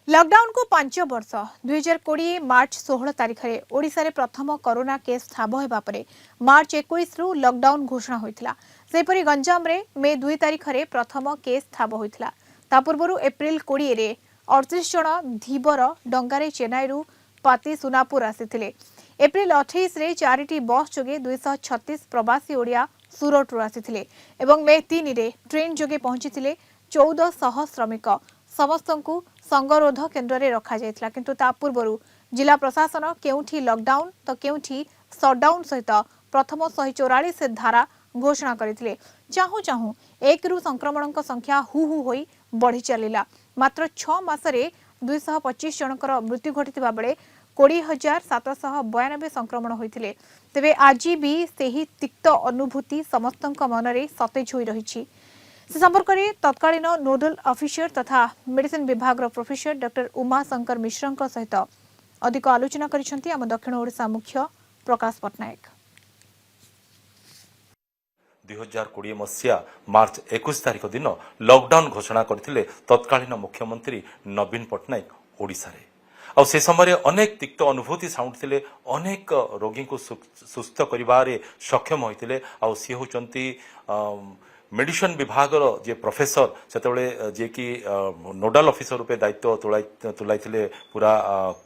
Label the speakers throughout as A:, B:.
A: Lockdown को 5 वर्ष 2020 मार्च 16 तारिख में ओडिशा रे प्रथम कोरोना केस ठाब होगा पर मार्च 21 रु लॉकडाउन घोषणा होता। सेपरी गंजाम रे मे 2 तारिख में प्रथम केस ठाब होता। ता पूर्व एप्रिल 20 रे 38 जन धीवर डंगारे चेन्नई रु पाती सुनापुर आसीथिले। एप्रिल 28 रे 4टी बस जोगे 236 प्रवासी ओडिया सुरत रु आसीथिले एवं मे 3 रे ट्रेन जोगे पहुंचीथिले 1400 श्रमिक। समस्त को संगरोध केन्द्र में रखा जायतिला, किंतु ता पूर्व जिला प्रशासन केउठी लॉकडाउन तो केउठी शटडाउन सहित प्रथम 144 धारा घोषणा करथिले। चाहू चाहू 1 रु संक्रमण संख्या हु हु होई बढ़ी चलिला। मात्र 6 मासरे 225 जनकर मृत्यु घटिथिबा बेले 20,792 संक्रमण होइथिले। तेबे आज भी सेही तिक्त अनुभूति समस्तक मनरे सतेज होई रहिछि। से संपर्क में तत्कालीन नोडल ऑफिसर तथा मेडिसिन विभाग प्रोफेसर डॉक्टर उमा शंकर मिश्र सहित अधिक आलोचना करिसेंती आम दक्षिण ओडिशा मुख्य प्रकाश पट्टनायक।
B: 2020 मसीहा मार्च 21 तारिख दिन लॉकडाउन घोषणा करथिले तत्कालीन मुख्यमंत्री नवीन पट्टनायक ओडिशा रे। आ से समय अनेक तिक्त अनुभूति साउंडथिले, अनेक रोगी को सुस्थ करिबारे सक्षम होइथिले। आ सी होचंती मेडिसिन विभाग जे प्रोफेसर से जे कि नोडाल ऑफिसर रूपे दायित्व तुलाई पूरा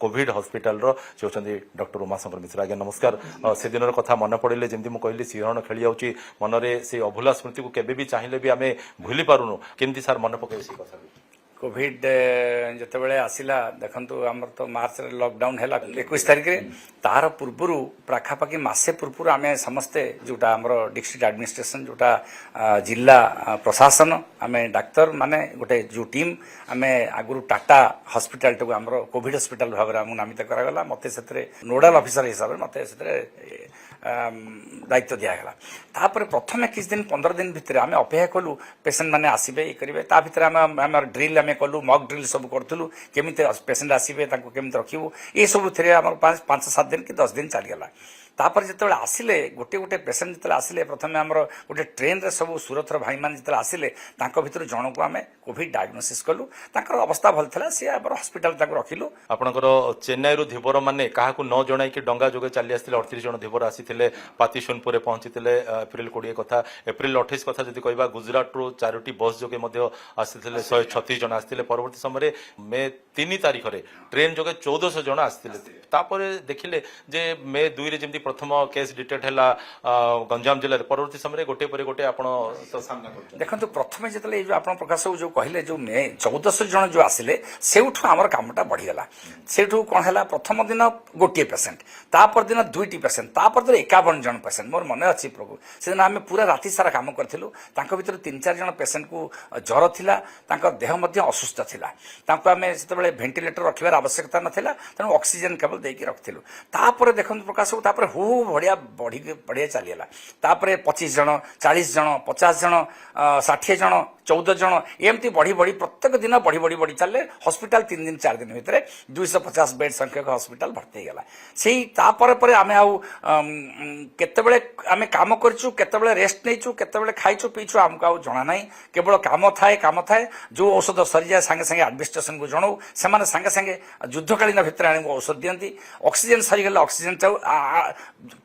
B: कोविड हॉस्पिटल से होचंती डॉक्टर उमाशंकर मिश्र। आज्ञा नमस्कार। से दिन कथा मन पड़े जमी मुझे कहली सिंहरण खेली जाऊँगी मनरे से अभुला स्मृति को केबे भी चाहिए भी आम भूली पारुनु। केमती सार मन पकड़े से कथा
C: कोविड जिते आसला देखु आमर तो मार्च लॉकडाउन है 21 तारिख रे तार पूर्वर पाखापाखि मसे पूर्व आम समस्ते जोटा आमर डिस्ट्रिक्ट एडमिनिस्ट्रेशन जोटा जिला प्रशासन आम डाक्तर माने गोटे जो टीम आम आगु टाटा हॉस्पिटल टाक आम कोविड हॉस्पिटल भाव में नामित करागला। मत से नोडाल ऑफिसर हिसाब से मत दायित्व दिगला। तापर प्रथम किस दिन 15 दिन भितर आम अपेक्षा कलु पेसेंट मैंने आसबे ये करेंगे। ता भर आम ड्रिल आम कलु मक ड्रिल सब करूँ केमी पेसेंट आसबे केमी रखू ये सब थे आम 5-7 दिन कि 10 दिन चलीगला। तापर जिते आसिले गोटे गोटे पेसेंट जिते आसिले प्रथम आमर गोटे ट्रेन रे सब सूरत भाई मान जिते आसिले भर जन को आम कोविड डायग्नोसिस कलु। अवस्था भल था सी आम हॉस्पिटल रखिलु।
B: आपणकर चेन्नई रु धीवर मैंने क्या न जन कि डंगा जोगे चली आसते 38 जन धीवर आसी पाती सोनपुर पहुंची एप्रिल 20 कथा। एप्रिल 28 कथा जब कह गुजरात रु 4टी बस जोगे आसी 136 जन आसते। परवर्ती समय मे 3 तारिख में ट्रेन जोगे 1400 जन आसते। देखिले जे मे 2 रे जमी प्रथम केस डिटेक्ट है गंजाम जिले में। परवर्ती समय गोटे पर गोटे आप सामना
C: देखो प्रथम जो आप प्रकाश जो कहले जो मे 1400 जन जो आसिले से आमर कामटा बढ़ीगला। से कौन है प्रथम दिन गोटे पेसेंट, तापर दिन 2टी पेसेंट, तापर दिन 51 जन पेसेंट। मोर मन अच्छी प्रभु से दिन आम पूरा राति सारा काम करूँ। भर 3-4 जन पेसेंट को ज्वर थिला, देह मध्य असुस्थ थिला। आम से भेंटिलेटर रखार आवश्यकता नाला, तेणु ऑक्सीजन केवल देकी रखिलु। तापर देखो प्रकाश तापर हु बढ़िया बढ़िया चलीगला। तापर 25 जन, 40 जन, 50 जन, 60 जन, 14 जन एमती बढ़ी बढ़ी प्रत्येक दिन बढ़ी बढ़ी बढ़ी चले। हॉस्पिटल 3 दिन 4 दिन भितर 250 बेड संख्यक हॉस्पिटल भर्ती होगा। से तापर आम आते आम कम कर रेस्ट नहीं केत खाइचु पीचु आमको आउ जना ना। केवल काम थाए जो औषध सरी जाए सांगे सांगे एडमिनिस्ट्रेशन को जनाऊ से सांगे सांगे युद्धकालीन भितर आने औषध दिखती। ऑक्सीजन सरीगला ऑक्सीजन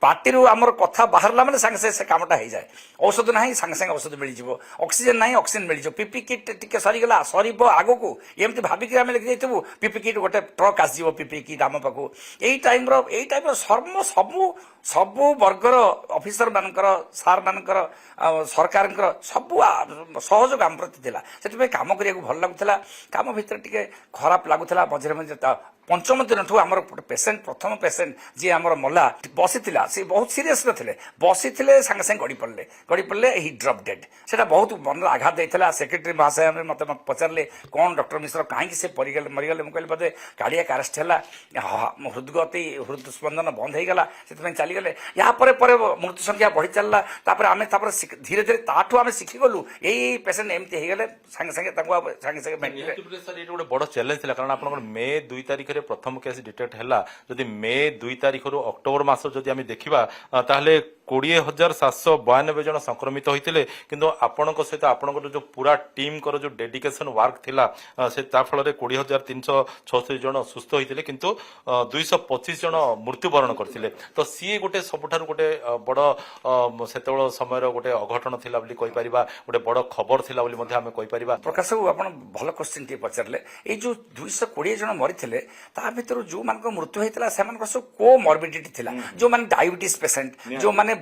C: पार्टी आमर कथा बाहर मैंने सांगे से कामटा हो जाए। औषध ना सांगे सांगे औषध मिल जाए, ऑक्सीजन ना ऑक्सीजन मिल जाए। पीपी किट टी सरीगला सर आग को एमती भाविक आम लिखि जाइबू पीपी किट गोटे ट्रक आस पीपी किट आम पाखु यही टाइप सर्व सबू सबू वर्गर ऑफिसर मानकर सार मानकर सरकार सबू सहयोग आम प्रति से काम करिया भल लगुला। काम भितर टे खराब लगुला। मझे मझे पंचम दिन ठू आम पेसेंट प्रथम पेसेंट जी आमर मला बसी सी बहुत सीरीयस थे बसी सांगे सांगे गड़ी पड़े ही ड्रप डेड। से बहुत मन आघात देता। सेक्रेटरी महाशय मत पचारे कौन डॉक्टर मिश्र कहीं से मरीगले मुझे बोधे कार्डियाक अरेस्ट है, हृदगति हृदस्पंदन बंद हो गला से चलीगले। या मृत्यु संख्या बढ़ी चलला। आम धीरे धीरे ताठू आम शिखिगलु यही पेसेंट एमती हो गले सांगे सांगे सांगे सांगे
B: गोटे बड़ चैलेंज था। कारण आप मे 2 तारिख प्रथम केस डिटेक्ट है। जदि मे 2 तारिख अक्टोबर मास जदि आम देखा ताहले 20,792 जन संक्रमित होते किंतु आपण सहित आपण जो पूरा टीम कर जो डेडिकेशन वर्क थिला से फल 20,376 जन सुस्थ होते किंतु 225 जन मृत्युवरण करते तो सी गोटे सबुठार गोटे बड़ से समय गोटे अघटन थिला बोली कहि परिबा गोटे बड़ खबर थिला बोली मध्ये हमें कहि परिबा।
C: प्रकाश बाबू आपण भल क्वेश्चन टी पचारे ये जो 220 जन मरी ता भर जो मान मृत्यु होता है सब को मॉर्बिडिटी थिला जो माने डायबिटीज पेसेंट जो माने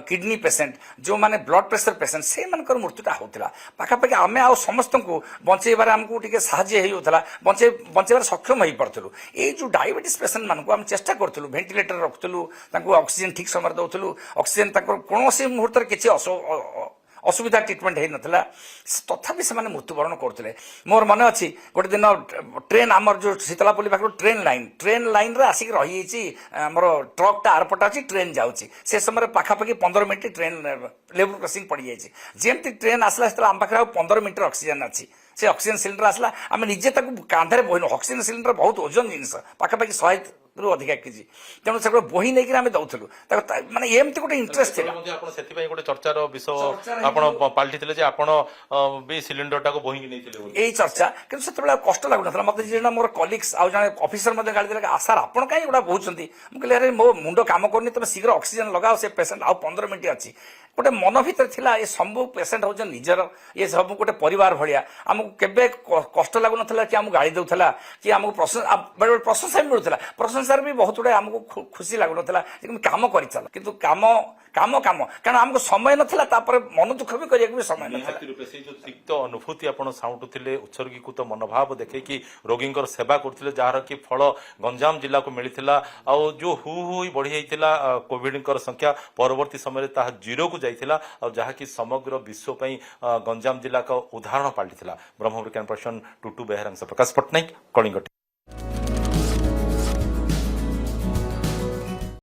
C: किडनी पेसेंट जो माने ब्लड प्रेशर पेसेंट से मानकर मृत्युटा होता पाखापाखि आम आ समस्त को बचेबार आमको टे साहय होता बचेबार सक्षम हो पार्थलु ये जो डायबिटीज पेसेंट मानक आम चेष्टा करूँ भेंटिलेटर रखुलु ऑक्सीजन ठीक समय दौलु ऑक्सीजन कौन मुहूर्त किसी असुविधा ट्रिटमेंट हो नाला तथापि से मृत्युवरण करते मोर मन अच्छी गोटे दिन ट्रेन आमर जो शीतलापल्ली पाख ट्रेन लाइन रे आसिक रही आमर ट्रकटा आरपटा अच्छी ट्रेन जाऊँगी से समय पाखापाखि 15 मिनट ट्रेन लेवल क्रॉसिंग पड़ जाए जमी ट्रेन आसला आम पाखे 15 मिनट ऑक्सीजन अच्छी से ऑक्सीजन सिलिंडर आसला आम निजे कांधे बोहन ऑक्सीजन सिलिंडर बहुत ओजन जिन पाखापाखि 100 रु अधिका केजी तेणु से बोही नहीं आम दौलू माने एमती गोटे इंटरेस्ट थिला
B: गोटे चर्चार विषय आपण पाल्टी जे आपण भी सिलिंडर टाको बोही नहीं
C: यही चर्चा कि से कष्ट लगुना मत जो मोर कलिग्स आउ जन ऑफिसर गाड़ी देला आसार आपण कहीं गोटा बोलते मुझे अरे मो मुंड काम करनी तुम शीघ्र ऑक्सीजन लगाओ से पेसेंट आउ 15 मिनट अच्छी गोटे मन भर थिला ये सब पेसेंट हो निजर ये सब गोटे परिवार भाया आमको केबे कष्ट लगुना कि आमको गाड़ी दूसरा कि आमको बेले प्रशंसा भी मिलूला प्रशंसा भी बहुत गुड़े आमको खुशी लगुना काम कर किंतु काम कारण आमको समय नाला मन दुख भी करने भी समय ना
B: तिक्त अनुभूति आपण साउंटुले उत्सर्गीकृत मनोभाव देखे रोगी सेवा करते जार कि फल गंजाम जिला को मिलता आउ जो हु बढ़ी जाता कोविड संख्या परवर्ती समय जीरो को जाइथिला और जहाँकि समग्र विश्व गंजाम जिला का उदाहरण पाल्टी ब्रह्मपुर कैंपस टुटू बेहरा प्रकाश पट्टनायक कलिंग।